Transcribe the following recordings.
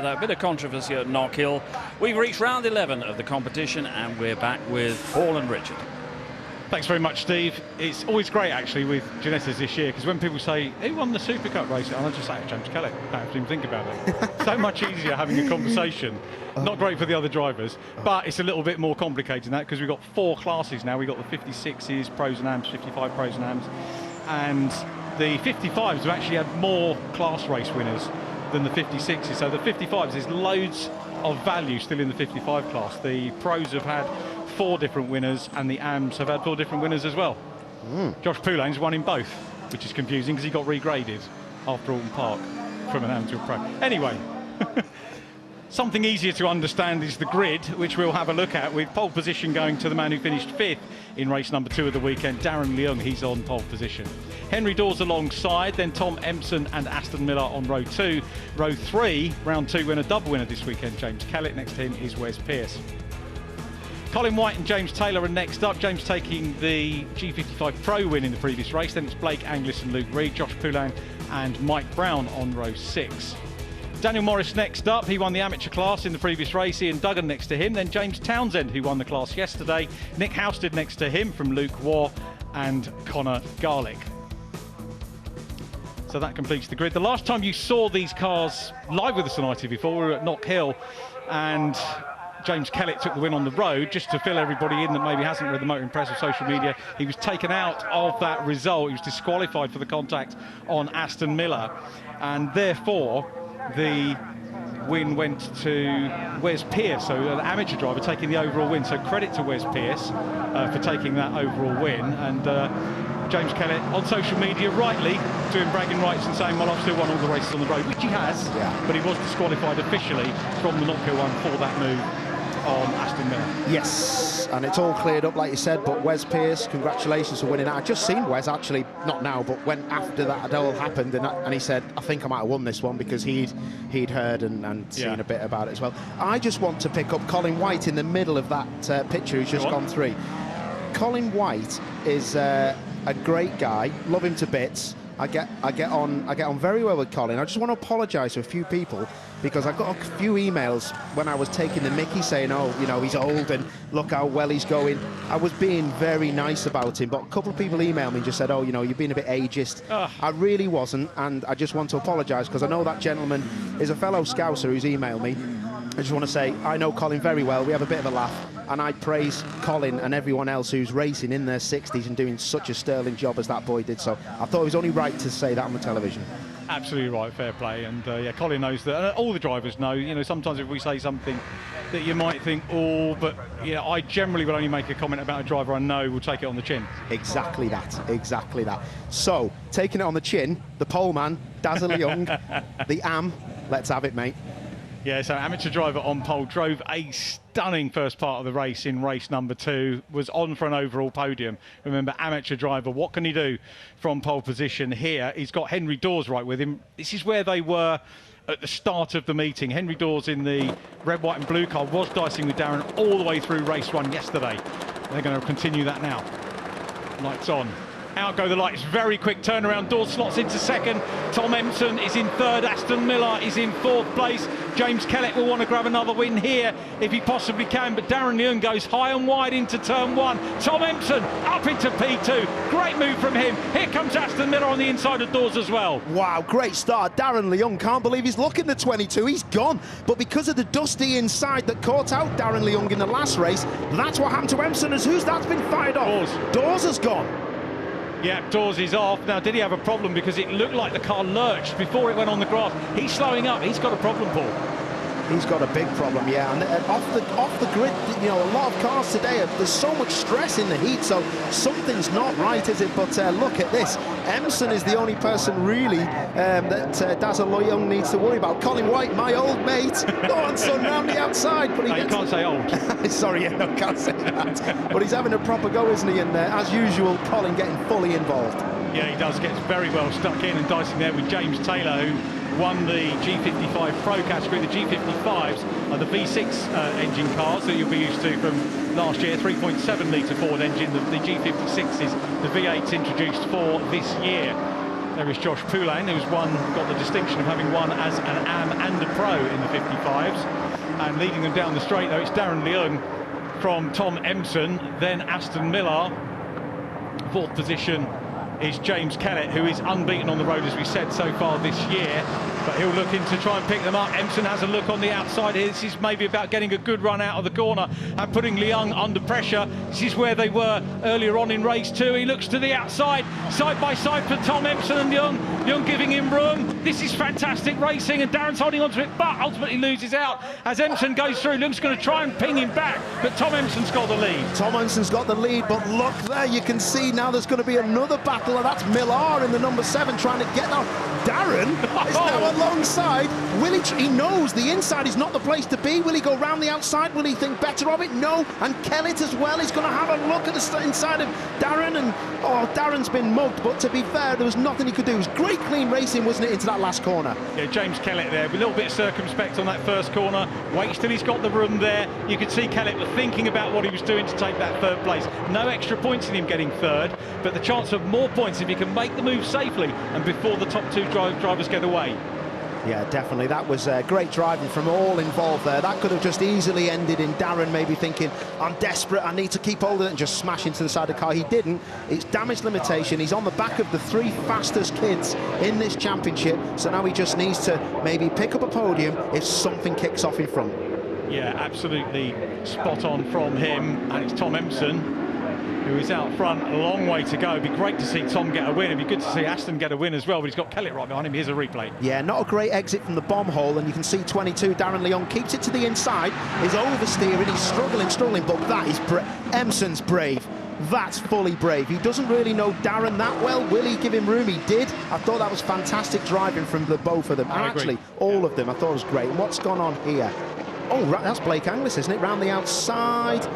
A bit of controversy at Knockhill. We've reached round 11 of the competition and we're back with Paul and Richard. Thanks very much, Steve. It's always great, actually, with Ginetta's this year, because when people say, who won the Supercup race? And I just say, James Kelly. I don't have to even think about it. So much easier having a conversation. Not great for the other drivers, but it's a little bit more complicated than that, because we've got 4 classes now. We've got the 56s, pros and ams, 55 pros and ams, and the 55s have actually had more class race winners than the 56s. So the 55s, there's loads of value still in the 55 class. The pros have had 4 different winners and the AMs have had 4 different winners as well. Josh Poulain's won in both, which is confusing because he got regraded after Alton Park from an AM to a pro. Anyway, something easier to understand is the grid, which we'll have a look at, with pole position going to the man who finished 5th in race number 2 of the weekend, Darren Leung. He's on pole position. Henry Dawes alongside, then Tom Empson and Aston Miller on row 2. Row 3, round 2 winner, double winner this weekend, James Kellett. Next to him is Wes Pearce. Colin White and James Taylor are next up. James taking the G55 Pro win in the previous race. Then it's Blake Anglis and Luke Reed, Josh Poulain and Mike Brown on row 6. Daniel Morris next up. He won the amateur class in the previous race. Ian Duggan next to him. Then James Townsend, who won the class yesterday. Nick Housted next to him from Luke Waugh and Connor Garlick. So that completes the grid. The last time you saw these cars live with us on ITV4, we were at Knockhill, and James Kellett took the win on the road. Just to fill everybody in that maybe hasn't read the Motoring Press or social media, he was taken out of that result. He was disqualified for the contact on Aston Miller, and therefore the win went to Wes Pearce, so an amateur driver taking the overall win. So credit to Wes Pearce for taking that overall win. And James Kellett on social media rightly doing bragging rights and saying, well, I've still won all the races on the road, which he has, but he was disqualified officially from the Knockhill one for that move on Aston Miller. Yes, and it's all cleared up, like you said, but Wes Pearce, congratulations for winning that. I just seen Wes, actually, not now, but when after that all happened, and he said, I think I might have won this one, because he'd heard and seen a bit about it as well. I just want to pick up Colin White in the middle of that picture who's just gone through. Colin White is a great guy, love him to bits. I get on very well with Colin. I just want to apologise to a few people, because I got a few emails when I was taking the mickey saying, oh, you know, he's old and look how well he's going. I was being very nice about him, but a couple of people emailed me and just said, oh, you know, you're being a bit ageist. I really wasn't, and I just want to apologise, because I know that gentleman is a fellow Scouser who's emailed me. I just want to say, I know Colin very well. We have a bit of a laugh, and I praise Colin and everyone else who's racing in their 60s and doing such a sterling job as that boy did. So I thought it was only right to say that on the television. Absolutely right, fair play. And yeah, Colin knows that. And all the drivers know. You know, sometimes if we say something that you might think, oh, but you know, I generally will only make a comment about a driver I know will take it on the chin. Exactly that, exactly that. So, taking it on the chin, the pole man, Dazzle Young, the AM, let's have it, mate. Yeah, so amateur driver on pole, drove a stunning first part of the race in race number 2, was on for an overall podium. Remember, amateur driver, what can he do from pole position here? He's got Henry Dawes right with him. This is where they were at the start of the meeting. Henry Dawes in the red, white and blue car was dicing with Darren all the way through race 1 yesterday. They're going to continue that now. Lights on. Out go the lights, very quick turnaround. Dawes slots into 2nd. Tom Empson is in 3rd. Aston Miller is in 4th place. James Kellett will want to grab another win here if he possibly can, but Darren Leung goes high and wide into turn 1. Tom Empson up into P2. Great move from him. Here comes Aston Miller on the inside of Dawes as well. Wow, great start. Darren Leung, can't believe he's looking the 22. He's gone. But because of the dusty inside that caught out Darren Leung in the last race, that's what happened to Empson. As who's that's been fired off? Dawes has gone. Yeah, Dawes is off. Now, did he have a problem? Because it looked like the car lurched before it went on the grass. He's slowing up. He's got a problem, Paul. He's got a big problem, yeah. And off the grid, you know, a lot of cars today, there's so much stress in the heat, so something's not right, is it? But look at this. Empson is the only person really that Dazzle Young needs to worry about. Colin White, my old mate. Go on, son, round the outside. But you can't say old. Sorry, yeah, no, can't say that. But he's having a proper go, isn't he? And as usual, Colin getting fully involved. Yeah, he does. Gets very well stuck in and dicing there with James Taylor, who won the G55 Pro category. The G55s are the V6 engine cars that you'll be used to from last year, 3.7 litre Ford engine. The G56 is the V8s introduced for this year. There is Josh Poulain, who's got the distinction of having won as an AM and a pro in the 55s. And leading them down the straight, though, it's Darren Leung from Tom Empson, then Aston Miller. Fourth position is James Kellett, who is unbeaten on the road, as we said, so far this year. But he'll look in to try and pick them up. Empson has a look on the outside here. This is maybe about getting a good run out of the corner and putting Leung under pressure. This is where they were earlier on in race 2. He looks to the outside, side by side for Tom Empson and Leung. Leung giving him room. This is fantastic racing, and Darren's holding onto it, but ultimately loses out as Empson goes through. Leung's going to try and ping him back, but Tom Empson's got the lead. Tom Empson's got the lead, but look there, you can see now there's going to be another battle, and that's Millar in the number 7 trying to get out. Darren is now alongside. Will he knows the inside is not the place to be. Will he go round the outside? Will he think better of it? No. And Kellett as well is going to have a look at the inside of Darren, and Darren's been mugged, but to be fair, there was nothing he could do. It was great clean racing, wasn't it, into that last corner? Yeah, James Kellett there, a little bit circumspect on that first corner. Waits till he's got the room there. You could see Kellett was thinking about what he was doing to take that third place. No extra points in him getting third, but the chance of more points if he can make the move safely and before the top 2 drivers get away. Yeah, definitely. That was great driving from all involved there. That could have just easily ended in Darren maybe thinking, I'm desperate, I need to keep hold of it, and just smash into the side of the car. He didn't. It's damage limitation. He's on the back of the 3 fastest kids in this championship, so now he just needs to maybe pick up a podium if something kicks off in front. Yeah, absolutely spot on from him, and it's Tom Empson who is out front. A long way to go. It'd be great to see Tom get a win. It'd be good to see Aston get a win as well, but he's got Kellett right behind him. Here's a replay. Yeah, not a great exit from the bomb hole, and you can see 22, Darren Leung keeps it to the inside. He's oversteering, he's struggling, but that is Empson's brave. That's fully brave. He doesn't really know Darren that well. Will he give him room? He did. I thought that was fantastic driving from the both of them. And actually, all of them. I thought it was great. And what's gone on here? Oh, right, that's Blake Anglis, isn't it? Round the outside.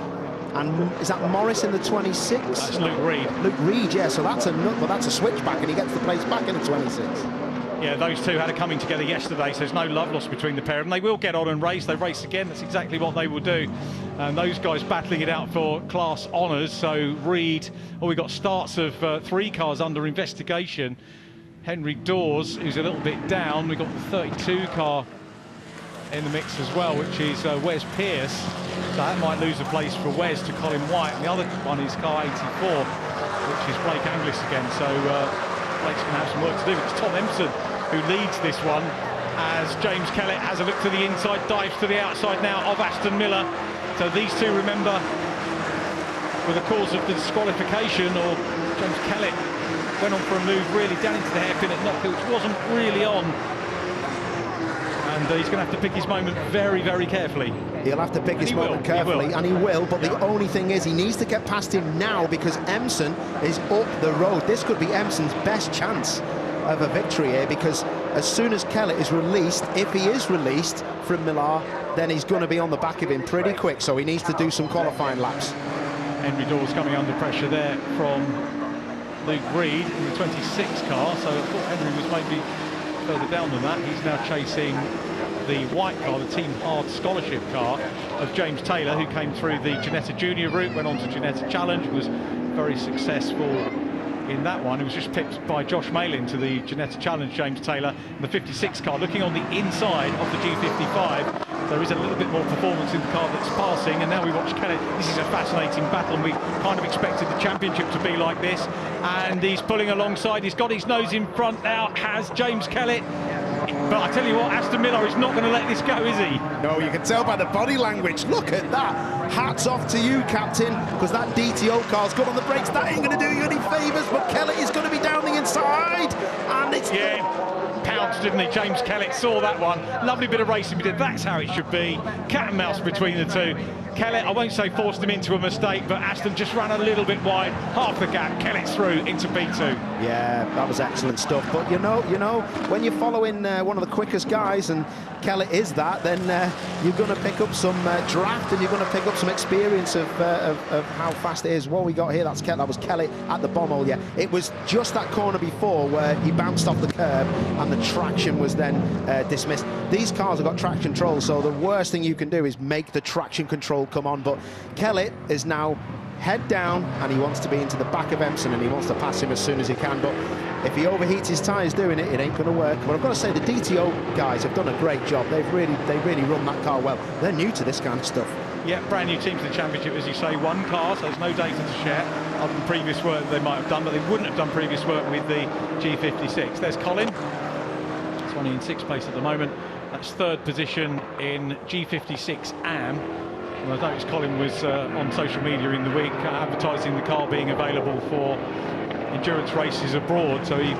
And is that Morris in the 26? That's Luke Reed. Luke Reed, yeah, so that's a switchback, and he gets the place back in the 26. Yeah, those two had a coming together yesterday, so there's no love lost between the pair of them. They will get on and race. They race again. That's exactly what they will do. And those guys battling it out for class honours. So Reed, we've got starts of 3 cars under investigation. Henry Dawes, who's a little bit down. We've got the 32 car in the mix as well, which is Wes Pearce. So that might lose a place for Wes to Colin White. And the other one is car 84, which is Blake Anglis again. So Blake's going to have some work to do. It's Tom Empson who leads this one as James Kellett has a look to the inside, dives to the outside now of Aston Miller. So these two, remember, were the cause of the disqualification, or James Kellett went on for a move really down into the hairpin at Knockhill, which wasn't really on. And he's going to have to pick his moment very, very carefully. He'll have to pick his moment carefully, and he will, but the only thing is he needs to get past him now because Empson is up the road. This could be Empson's best chance of a victory here, because as soon as Kellett is released, if he is released from Millar, then he's going to be on the back of him pretty quick, so he needs to do some qualifying laps. Henry Dawes coming under pressure there from Luke Reed in the 26 car, so I thought Henry was maybe further down than that. He's now chasing the white car, the Team Hard Scholarship car of James Taylor, who came through the Ginetta Junior route, went on to Ginetta Challenge, was very successful in that one. He was just pipped by Josh Malin to the Ginetta Challenge, James Taylor. And the 56 car, looking on the inside of the G55, there is a little bit more performance in the car that's passing, and now we watch Kellett. This is a fascinating battle, and we kind of expected the championship to be like this, and he's pulling alongside. He's got his nose in front now, has James Kellett. But I tell you what, Aston Miller is not going to let this go, is he? No, you can tell by the body language. Look at that. Hats off to you, Captain, because that DTO car's good on the brakes. That ain't going to do you any favours, but Kellett is going to be down the inside. And it's... Yeah, pounced, didn't he? James Kellett saw that one. Lovely bit of racing we did. That's how it should be. Cat and mouse between the two. Kellett, I won't say forced him into a mistake, but Aston just ran a little bit wide, half the gap. Kellett's through into B2. Yeah, that was excellent stuff. But you know, when you're following one of the quickest guys, and Kellett is that, then you're going to pick up some draft, and you're going to pick up some experience of how fast it is. What we got here, that was Kellett at the bomb hole. Yeah, it was just that corner before where he bounced off the curb, and the traction was then dismissed. These cars have got traction control, so the worst thing you can do is make the traction control come on. But Kellett is now head down, and he wants to be into the back of Empson, and he wants to pass him as soon as he can. But if he overheats his tyres doing it, it ain't going to work. But I've got to say, the DTO guys have done a great job. They really run that car well. They're new to this kind of stuff. Yeah, brand new team to the championship, as you say, one car, so there's no data to share other than previous work they might have done, but they wouldn't have done previous work with the G56. There's Colin. It's only in 6th place at the moment. That's 3rd position in G56 AM. And I noticed Colin was on social media in the week advertising the car being available for endurance races abroad. So he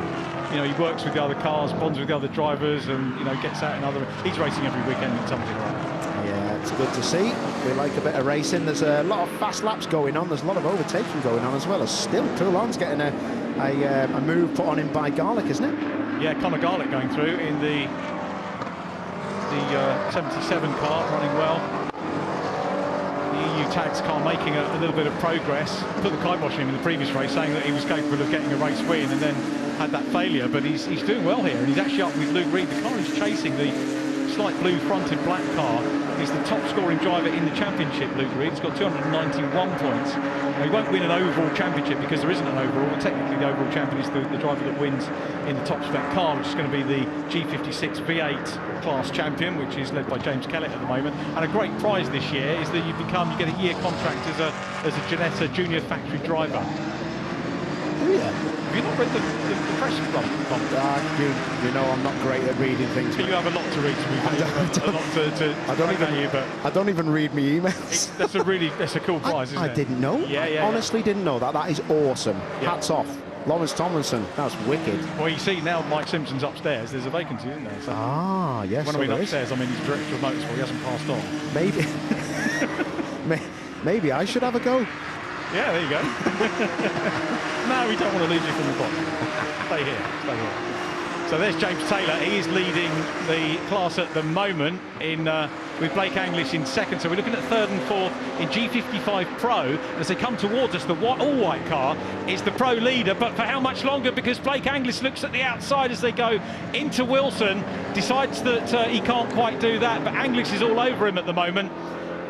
works with the other cars, bonds with the other drivers, and gets out in other. He's racing every weekend in something like that. Yeah, it's good to see. We like a bit of racing. There's a lot of fast laps going on. There's a lot of overtaking going on as well. As still, Toulon's getting a move put on him by Garlick, isn't it? Yeah, Conor Garlick going through in the 77 car, running well. The EU Tags car making a little bit of progress. Put the kibosh in the previous race, saying that he was capable of getting a race win, and then had that failure. But he's doing well here, and he's actually up with Luke Reed. The car he's chasing, the slight blue fronted black car, is the top scoring driver in the championship. Luke Reed has got 291 points. Now, he won't win an overall championship because there isn't an overall. Technically, the overall champion is the driver that wins in the top spec car, which is going to be the G56 V8 class champion, which is led by James Kellett at the moment. And a great prize this year is that you get a year contract as a Ginetta junior factory driver. Oh yeah. Have you not read the press club? You know I'm not great at reading things. You have a lot to read, to be fair. I don't even read my emails. That's a cool prize, isn't it? I didn't know. Yeah. Honestly, didn't know that. That is awesome. Yeah. Hats off. Lawrence Tomlinson, that's wicked. Well, you see now Mike Simpson's upstairs. There's a vacancy, isn't there? So yes. When I mean upstairs, I mean he's director of motorsport. He hasn't passed on. Maybe I should have a go. Yeah, there you go. No, we don't want to lose you from the bottom. Stay here. So there's James Taylor. He is leading the class at the moment with Blake Anglish in 2nd. So we're looking at 3rd and 4th in G55 Pro. As they come towards us, the all-white car is the Pro leader. But for how much longer? Because Blake Anglish looks at the outside as they go into Wilson, decides that he can't quite do that. But Anglish is all over him at the moment.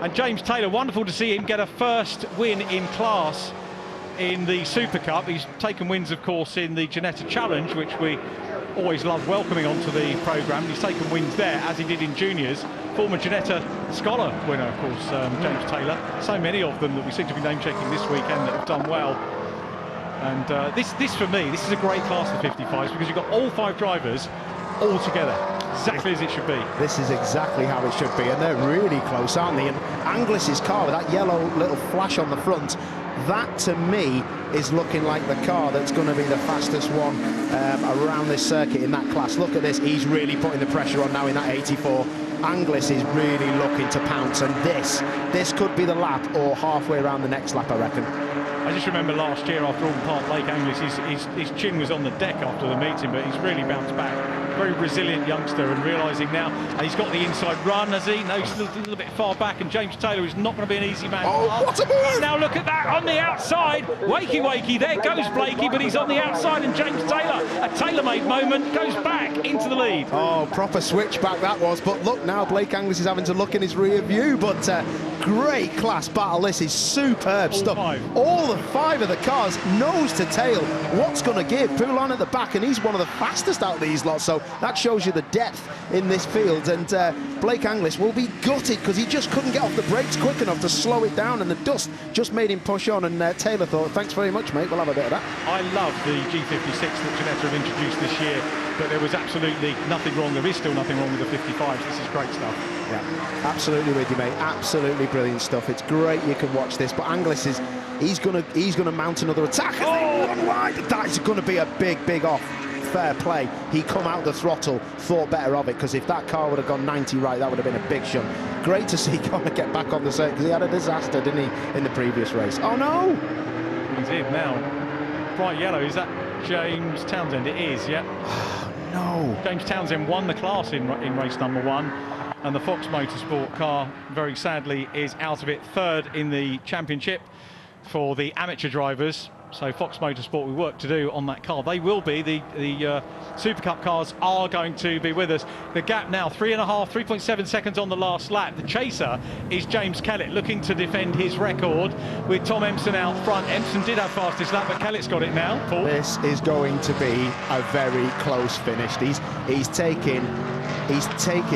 And James Taylor, wonderful to see him get a first win in class in the Super Cup. He's taken wins, of course, in the Ginetta Challenge, which we always love welcoming onto the programme. He's taken wins there, as he did in juniors. Former Ginetta Scholar winner, of course, James Taylor. So many of them that we seem to be name-checking this weekend that have done well. And this for me, this is a great class of 55s because you've got all 5 drivers all together. Exactly as it should be. This is exactly how it should be, and they're really close, aren't they? And Anglish's car with that yellow little flash on the front, that to me is looking like the car that's going to be the fastest one around this circuit in that class. Look at this, he's really putting the pressure on now in that 84. Anglis is really looking to pounce, and this could be the lap or halfway around the next lap, I reckon. I just remember last year after Alton Park, Blake Anglish, his chin was on the deck after the meeting, but he's really bounced back. Very resilient youngster, and realising now, and he's got the inside run, has he? No, he's a little bit far back, and James Taylor is not going to be an easy man. Oh, what a move! Now look at that on the outside. Wakey, there goes Blakey, but he's on the outside, and James Taylor, a tailor-made moment, goes back into the lead. Oh, proper switchback that was, but look now, Blake Anglish is having to look in his rear view, but great class battle. This is superb stuff. All the 5 of the cars, nose to tail. What's going to give? Poulon at the back, and he's one of the fastest out of these lots, so that shows you the depth in this field. And Blake Anglish will be gutted because he just couldn't get off the brakes quick enough to slow it down, and the dust just made him push on. And Taylor thought, thanks very much, mate, we'll have a bit of that. I love the G56 that Ginetta have introduced this year, but there was absolutely nothing wrong. There is still nothing wrong with the 55s. This is great stuff. Yeah, absolutely with you, mate. Absolutely brilliant stuff. It's great you can watch this, but Anglish is he's gonna mount another attack. Oh, one wide. That is going to be a big off. Fair play. He come out the throttle, thought better of it, because if that car would have gone 90 right, that would have been a big shunt. Great to see Conor get back on the circuit, because he had a disaster, didn't he, in the previous race? Oh no! He's in now. Bright yellow. Is that James Townsend? It is, yeah. Oh no! James Townsend won the class in race number 1. And the Fox Motorsport car, very sadly, is out of it. 3rd in the championship for the amateur drivers. So Fox Motorsport, we work to do on that car. They will be, the Supercup cars are going to be with us. The gap now, 3.7 seconds on the last lap. The chaser is James Kellett, looking to defend his record with Tom Empson out front. Empson did have fastest lap, but Kellett's got it now. Paul? This is going to be a very close finish. He's taking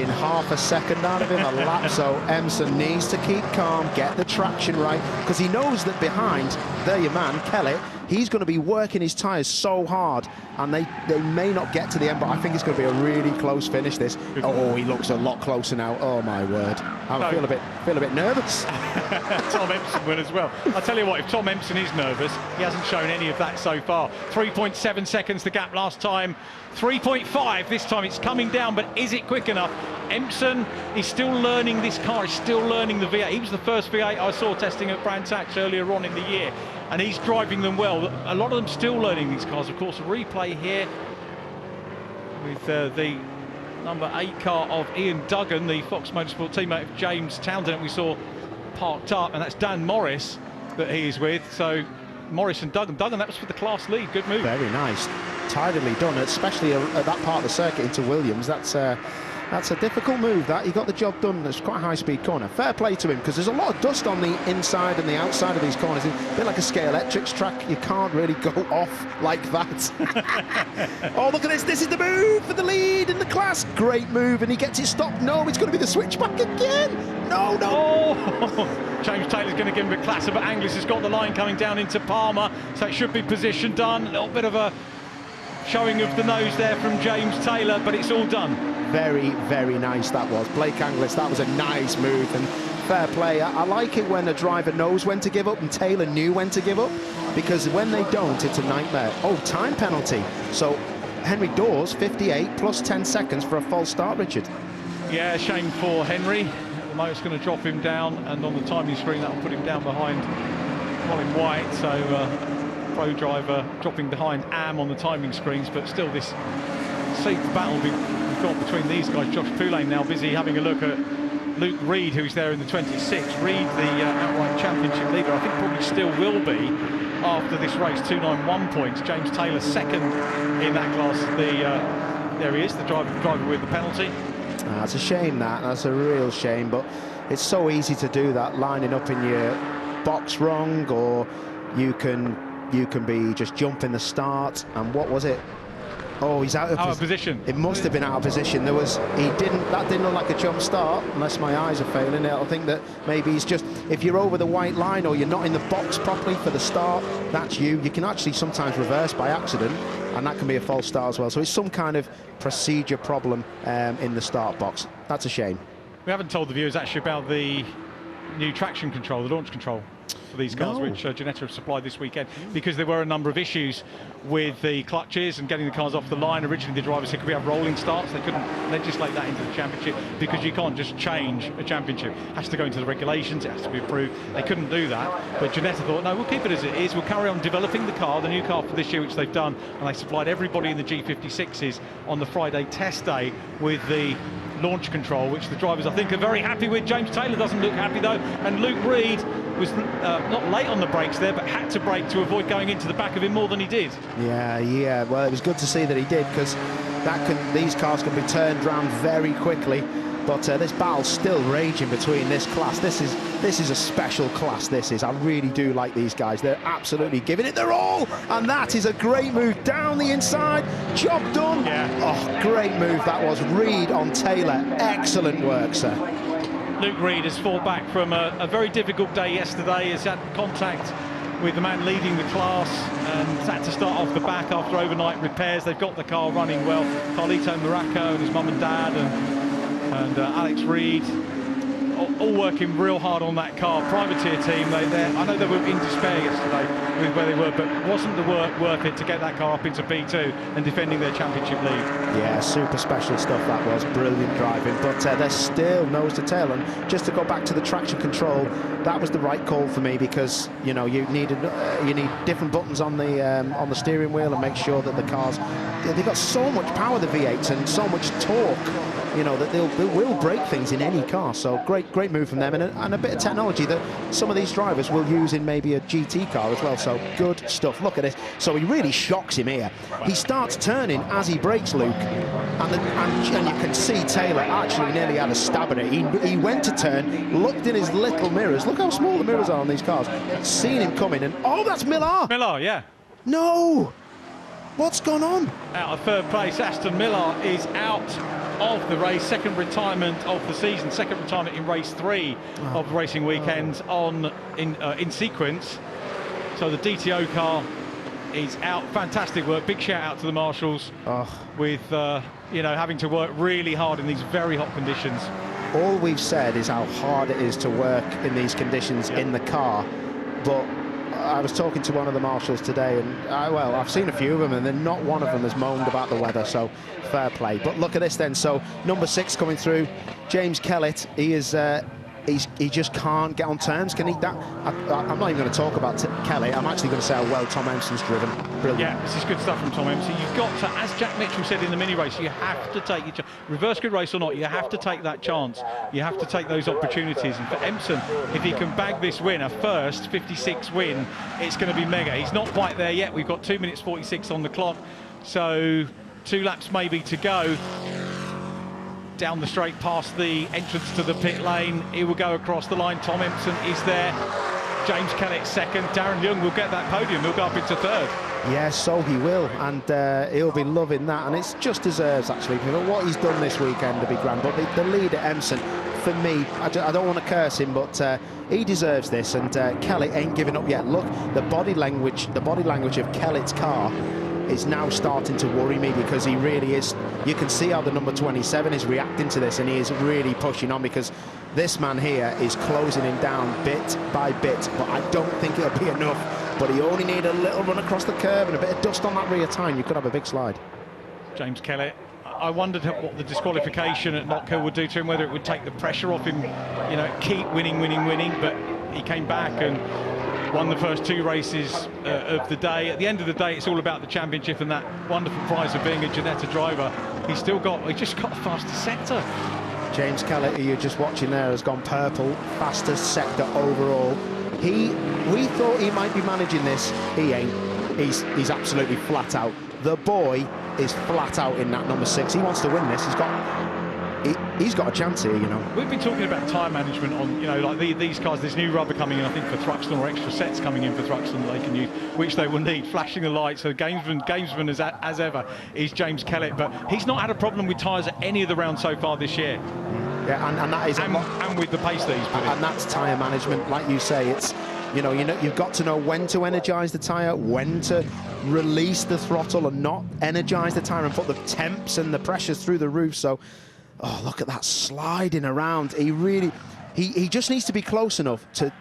half a second out of him a lap, so Empson needs to keep calm, get the traction right, because he knows that behind, there your man, Kellett, he's going to be working his tyres so hard, and they may not get to the end, but I think it's going to be a really close finish, this. Oh, he looks a lot closer now. Oh, my word. I feel a bit nervous. Tom Empson will as well. I'll tell you what, if Tom Empson is nervous, he hasn't shown any of that so far. 3.7 seconds the gap last time. 3.5 this time. It's coming down, but is it quick enough? Empson is still learning this car, he's still learning the V8. He was the first V8 I saw testing at Brands Hatch earlier on in the year, and he's driving them well. A lot of them still learning these cars. Of course, a replay here with the number 8 car of Ian Duggan, the Fox Motorsport teammate of James Townsend, we saw parked up, and that's Dan Morris that he is with. So Morris and Duggan, that was for the class lead. Good move. Very nice, tidily done, especially at that part of the circuit into Williams. That's a difficult move, that. He got the job done. It's quite a high-speed corner. Fair play to him, because there's a lot of dust on the inside and the outside of these corners. It's a bit like a Scale Electrics track. You can't really go off like that. Oh, look at this. This is the move for the lead in the class. Great move, and he gets it stopped. No, it's going to be the switchback again. No. Oh. James Taylor's going to give him a classer, but Anglis has got the line coming down into Palmer, so it should be position done. A little bit of a showing of the nose there from James Taylor, but it's all done. Very, very nice that was. Blake Anglis, that was a nice move, and fair play. I like it when a driver knows when to give up, and Taylor knew when to give up, because when they don't, it's a nightmare. Oh, time penalty. So Henry Dawes, 58 plus 10 seconds for a false start, Richard. Yeah, shame for Henry. The motor's going to drop him down, and on the timing screen that'll put him down behind Colin White. So pro driver dropping behind Am on the timing screens, but still this seat battle we've got between these guys. Josh Poulin now busy having a look at Luke Reed, who's there in the 26. Reed, the outright championship leader, I think probably still will be after this race. 291 points. James Taylor second in that class. There he is, the driver with the penalty. It's a shame, that's a real shame, but it's so easy to do that, lining up in your box wrong, or you can be just jumping the start. And what was it? Oh, he's out of position. It must have been out of position. That didn't look like a jump start, unless my eyes are failing. I think that maybe he's just, if you're over the white line or you're not in the box properly for the start, that's you. You can actually sometimes reverse by accident, and that can be a false start as well. So it's some kind of procedure problem in the start box. That's a shame. We haven't told the viewers actually about the new traction control, the launch control for these cars, which Ginetta have supplied this weekend, because there were a number of issues with the clutches and getting the cars off the line. Originally the drivers said, could we have rolling starts? They couldn't legislate that into the championship, because you can't just change a championship. It has to go into the regulations, it has to be approved. They couldn't do that, but Ginetta thought, no, we'll keep it as it is. We'll carry on developing the car, the new car for this year, which they've done, and they supplied everybody in the G56s on the Friday test day with the launch control, which the drivers I think are very happy with. James Taylor doesn't look happy though, and Luke Reed was not late on the brakes there, but had to brake to avoid going into the back of him more than he did. Yeah, well, it was good to see that he did, because these cars can be turned around very quickly. But this battle's still raging between this class. This is a special class, this is. I really do like these guys. They're absolutely giving it their all. And that is a great move down the inside. Job done. Yeah. Oh, great move that was. Reed on Taylor. Excellent work, sir. Luke Reed has fought back from a very difficult day yesterday. He's had contact with the man leading the class and had to start off the back after overnight repairs. They've got the car running well. Carlito Moracco and his mum and dad and Alex Reed, all working real hard on that car. Privateer team, I know they were in despair yesterday with where they were, but wasn't the work worth it to get that car up into P2 and defending their championship lead? Yeah, super special stuff that was. Brilliant driving, but they're still nose to tail. And just to go back to the traction control, that was the right call for me, because you need different buttons on the steering wheel, and make sure that the cars, they've got so much power, the V8s, and so much torque. you know, that they will break things in any car. So great move from them, and a bit of technology that some of these drivers will use in maybe a GT car as well. So good stuff. Look at this. So he really shocks him here. He starts turning as he brakes, Luke, and you can see Taylor actually nearly had a stab at it. He went to turn, looked in his little mirrors. Look how small the mirrors are on these cars. Seen him coming, and oh, that's Millar. Millar, yeah. No. What's gone on? Out of third place, Aston Millar is out of the race. Second retirement of the season, second retirement in race 3 of the racing weekend in sequence. So the DTO car is out. Fantastic work. Big shout out to the marshals with you know, having to work really hard in these very hot conditions. All we've said is how hard it is to work in these conditions in the car, but I was talking to one of the marshals today, and well, I've seen a few of them, and then not one of them has moaned about the weather, so fair play. But look at this then. So number 6 coming through, James Kellett. He is he just can't get on terms. Can he? I'm not even going to talk about Kellett. I'm actually going to say how well Tom Empson's driven. Brilliant. Yeah, this is good stuff from Tom Empson. You've got to, as Jack Mitchell said in the mini race, you have to take your reverse grid race or not, you have to take that chance. You have to take those opportunities. And for Empson, if he can bag this win, a first 56 win, it's going to be mega. He's not quite there yet. We've got 2 minutes 46 on the clock, so 2 laps maybe to go. Down the straight past the entrance to the pit lane, he will go across the line. Tom Empson is there. James Kellett second. Darren Young will get that podium. He'll go up into third. Yeah, so he will, and he'll be loving that, and it's just deserves actually for what he's done this weekend to be grand. But the lead at Empson, for me, I don't want to curse him, but he deserves this, and Kellett ain't giving up yet. Look, the body language of Kellett's car is now starting to worry me, because he really is. You can see how the number 27 is reacting to this, and he is really pushing on, because this man here is closing him down bit by bit, but I don't think it'll be enough. But he only need a little run across the curb and a bit of dust on that rear tyre, and you could have a big slide. James Kellett, I wondered what the disqualification at Knockhill would do to him, whether it would take the pressure off him, you know, keep winning, but he came back and won the first 2 races of the day. At the end of the day, it's all about the championship and that wonderful prize of being a Ginetta driver. He just got the fastest sector. James Kellett, who you're just watching there, has gone purple, fastest sector overall. We thought he might be managing this. He ain't. He's absolutely flat out. The boy is flat out in that number 6. He wants to win this. He's got a chance here, you know. We've been talking about tyre management on, you know, like these cars. There's new rubber coming in, I think, for Thruxton, or extra sets coming in for Thruxton that they can use, which they will need. Flashing the lights. So gamesman as ever is James Kellett, but he's not had a problem with tyres at any of the rounds so far this year. Yeah, and that is and with the pace that he's put in. And that's tyre management, like you say. It's you've got to know when to energise the tyre, when to release the throttle and not energise the tyre, and put the temps and the pressures through the roof. So, oh, look at that sliding around. He just needs to be close enough to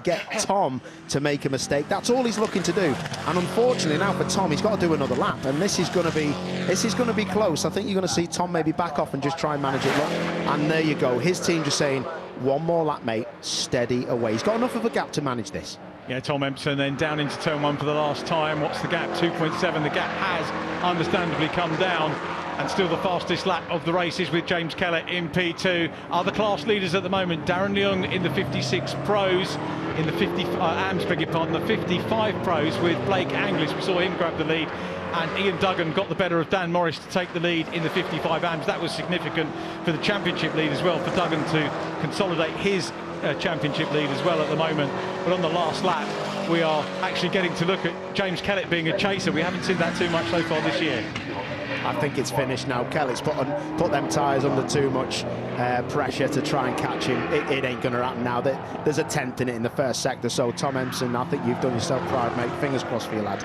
get Tom to make a mistake. That's all he's looking to do. And unfortunately now for Tom, he's got to do another lap, and this is going to be close. I think you're going to see Tom maybe back off and just try and manage it. Look, and there you go. His team just saying, one more lap, mate, steady away. He's got enough of a gap to manage this. Yeah, Tom Empson then down into turn 1 for the last time. What's the gap? 2.7. The gap has understandably come down, and still the fastest lap of the race is with James Kellett in P2. Other class leaders at the moment, Darren Young in the 56 Pros, in the 55 Pros with Blake Anglis. We saw him grab the lead, and Ian Duggan got the better of Dan Morris to take the lead in the 55 AMs. That was significant for the championship lead as well, for Duggan to consolidate his championship lead as well at the moment. But on the last lap, we are actually getting to look at James Kellett being a chaser. We haven't seen that too much so far this year. I think it's finished now. Kellett's put them tyres under too much pressure to try and catch him. It ain't going to happen now. There's a 10th in it in the first sector. So Tom Empson, I think you've done yourself proud, mate. Fingers crossed for you, lad.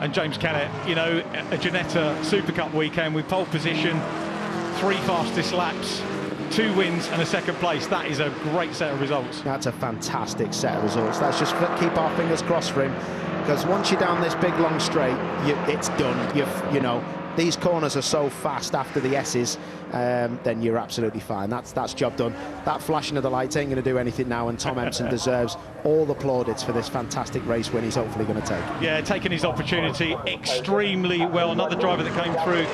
And James Kellett, you know, a Ginetta Supercup weekend with pole position, 3 fastest laps, 2 wins and a 2nd place. That is a great set of results. That's a fantastic set of results. Let's just keep our fingers crossed for him, because once you're down this big long straight, it's done. You know, these corners are so fast after the S's, then you're absolutely fine. That's job done. That flashing of the lights ain't going to do anything now, and Tom Empson deserves all the plaudits for this fantastic race win he's hopefully going to take. Yeah, taking his opportunity extremely well. Another driver that came through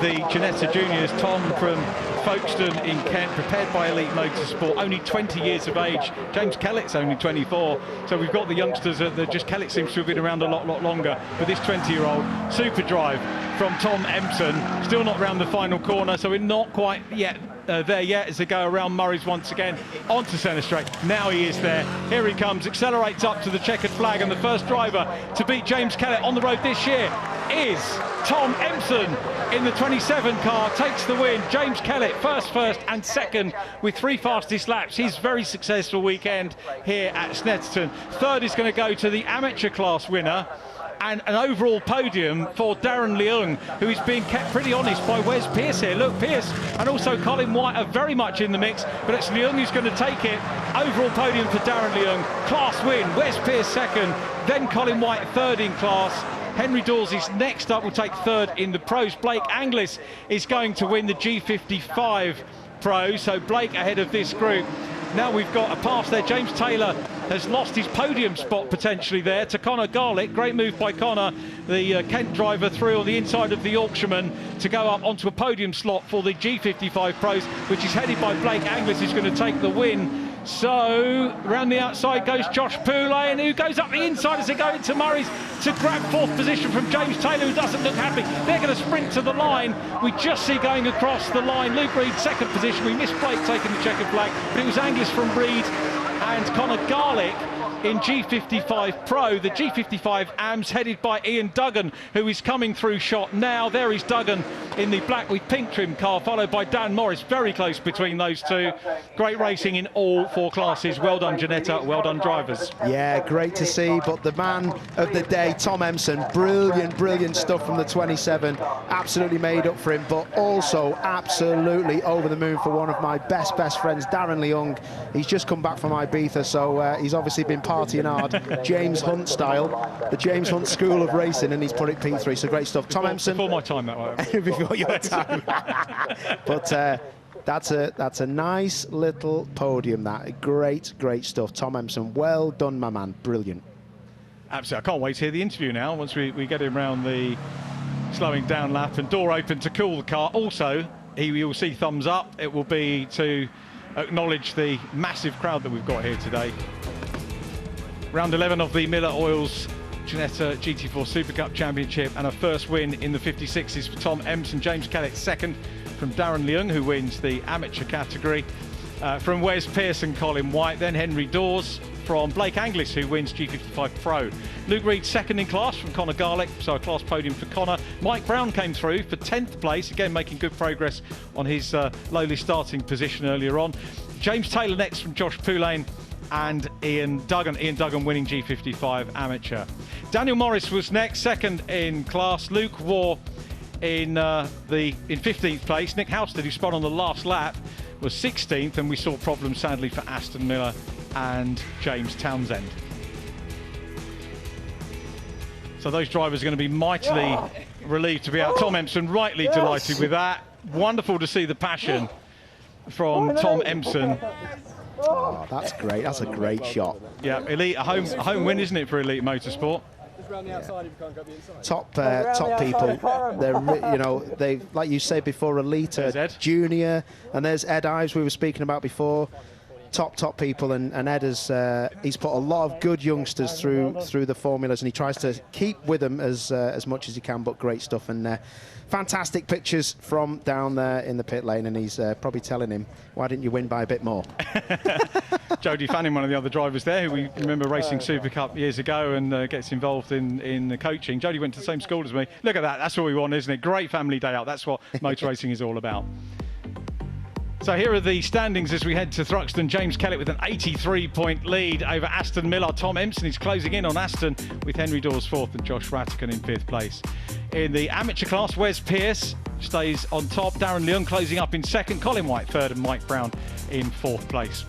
the Ginetta Juniors, Tom from Folkestone in Kent, prepared by Elite Motorsport, only 20 years of age. James Kellett's only 24, so we've got the youngsters that just Kellett seems to have been around a lot longer. But this 20-year-old super drive from Tom Empson, still not round the final corner, so we're not quite yet there yet as they go around Murray's once again onto centre straight. Now he is there. Here he comes, accelerates up to the checkered flag, and the first driver to beat James Kellett on the road this year is Tom Empson in the 27 car, takes the win. James Kellett first and second with 3 fastest laps. His very successful weekend here at Snetterton. Third is going to go to the amateur class winner, and an overall podium for Darren Leung, who is being kept pretty honest by Wes Pearce here. Look, Pearce and also Colin White are very much in the mix, but it's Leung who's going to take it. Overall podium for Darren Leung, class win, Wes Pearce second, then Colin White third in class. Henry Dawes is next up, will take third in the pros. Blake Anglis is going to win the G55 Pro, so Blake ahead of this group. Now we've got a pass there. James Taylor has lost his podium spot potentially there to Connor Garlick. Great move by Connor, the Kent driver, through on the inside of the Yorkshireman to go up onto a podium slot for the G55 Pros, which is headed by Blake Anglis, who's going to take the win. So around the outside goes Josh Poulain, who goes up the inside as they go into Murray's to grab 4th position from James Taylor, who doesn't look happy. They're going to sprint to the line. We just see going across the line Luke Reed 2nd position. We missed Blake taking the checkered flag, but it was Anglis from Reed and Connor Garlick in G55 Pro. The G55 AMS headed by Ian Duggan, who is coming through shot now. There is Duggan in the black with pink trim car, followed by Dan Morris. Very close between those two. Great racing in all 4 classes. Well done, Ginetta. Well done, drivers. Yeah, great to see. But the man of the day, Tom Empson, brilliant stuff from the 27. Absolutely made up for him, but also absolutely over the moon for one of my best friends, Darren Leung. He's just come back from Ibiza, so he's obviously been partying hard, James Hunt style, the James Hunt School of Racing, and he's put it P3. So great stuff. Tom Empson. Before my time, that way. Before your time. But that's a nice little podium. That great stuff. Tom Empson, well done, my man. Brilliant. Absolutely. I can't wait to hear the interview now. Once we get him around the slowing down lap and door open to cool the car. Also, you'll see thumbs up. It will be to acknowledge the massive crowd that we've got here today. Round 11 of the Miller Oils Ginetta GT4 Supercup Championship, and a first win in the 56s for Tom Empson. James Kellett second from Darren Leung, who wins the amateur category. From Wes Pearce and Colin White, then Henry Dawes from Blake Anglis, who wins G55 Pro. Luke Reed second in class from Connor Garlick, so a class podium for Connor. Mike Brown came through for 10th place, again making good progress on his lowly starting position earlier on. James Taylor next from Josh Poulain, and Ian Duggan winning G55 Amateur. Daniel Morris was next, second in class. Luke Waugh in 15th place. Nick Houston, who spun on the last lap, was 16th, and we saw problems sadly for Aston Miller and James Townsend. So those drivers are going to be mightily relieved to be out. Tom Empson rightly delighted with that. Wonderful to see the passion from Tom Empson. Oh, that's great. That's a great shot. Yeah, Elite, a home win, isn't it, for Elite Motorsport? Yeah. Top people. They're, they, like you said before, Elite, Junior, and there's Ed Ives we were speaking about before. Top people, and Ed has he's put a lot of good youngsters through the formulas, and he tries to keep with them as much as he can. But great stuff, and fantastic pictures from down there in the pit lane, and he's probably telling him, why didn't you win by a bit more? Jody Fanning, one of the other drivers there, who we remember racing Super Cup years ago, and gets involved in the coaching. Jody went to the same school as me. Look at that. That's what we want, isn't it? Great family day out. That's what motor racing is all about. So here are the standings as we head to Thruxton. James Kellett with an 83-point lead over Aston Miller. Tom Empson is closing in on Aston with Henry Dawes 4th and Josh Rattican in 5th place. In the amateur class, Wes Pearce stays on top. Darren Leung closing up in 2nd. Colin White 3rd, and Mike Brown in 4th place.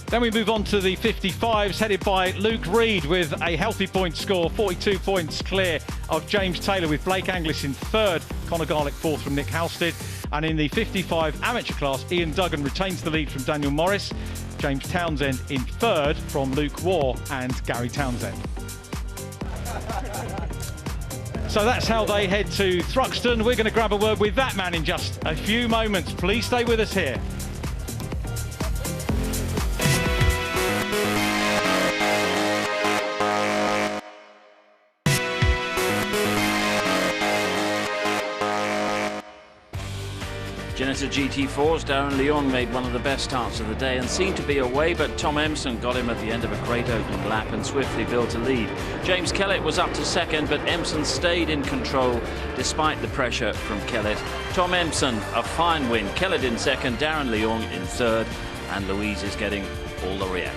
Then we move on to the 55s, headed by Luke Reed with a healthy point score, 42 points clear of James Taylor, with Blake Anglis in 3rd, Connor Garlick 4th from Nick Halstead. And in the 55 amateur class, Ian Duggan retains the lead from Daniel Morris, James Townsend in 3rd from Luke Waugh and Gary Townsend. So that's how they head to Thruxton. We're going to grab a word with that man in just a few moments. Please stay with us here. Ginetta GT4's Darren Leon made one of the best starts of the day and seemed to be away, but Tom Empson got him at the end of a great opening lap and swiftly built a lead. James Kellett was up to second, but Empson stayed in control despite the pressure from Kellett. Tom Empson, a fine win. Kellett in second, Darren Leon in third, and Louise is getting all the reaction.